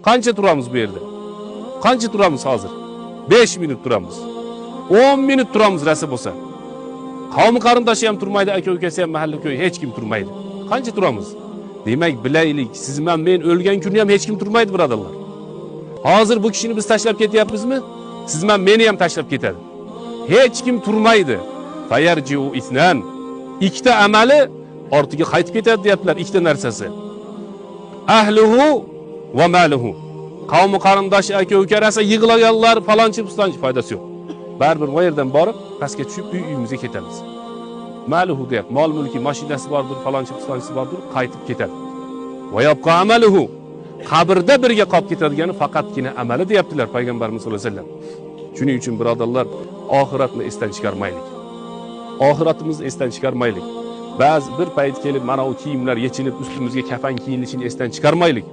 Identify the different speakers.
Speaker 1: Qancha turamiz bu yerda? Qancha turamiz hozir? 5 minut turamiz. 10 minut turamiz rasa bo'lsa. Qavmi qarindoshi ham turmaydi, aka-ukasi ham, mahalla ko'y hech kim turmaydi. Qancha turamiz? Demak, bilaylik, siz bilan men o'lgan kuni ham hech kim turmaydi, birodarlar. Hozir bu kishini biz tashlab ketyapmizmi? Siz bilan meni ham tashlab ketadi. Hech kim turmaydi. Fayarjiu isnan. Ikkita amali ortiga qaytib ketadi deyaptilar, ikkita narsasi. Ahluhu va maluhu. Qavmi qarindoshi aka-uka rasa yig'laganlar, falonchi foydasi yo'q. Baribir bu yerdan borib, pastga tushib uyimizga ketamiz. Maluhu deyap, mol mulki, mashinasi bordir, falonchi bordir, qaytib ketadi. Va yabqa amaluhu. Qabrda birga qolib ketadigani faqatgina amali deyaptilar payg'ambarimiz sollallohu alayhi vasallam. Shuning uchun birodarlar, oxiratni esdan chiqarmaylik. Oxiratimizni esdan chiqarmaylik. Ba'zi bir payt kelib mana o kiyimlar yechilib, ustimizga kafan kiyilishini esdan chiqarmaylik.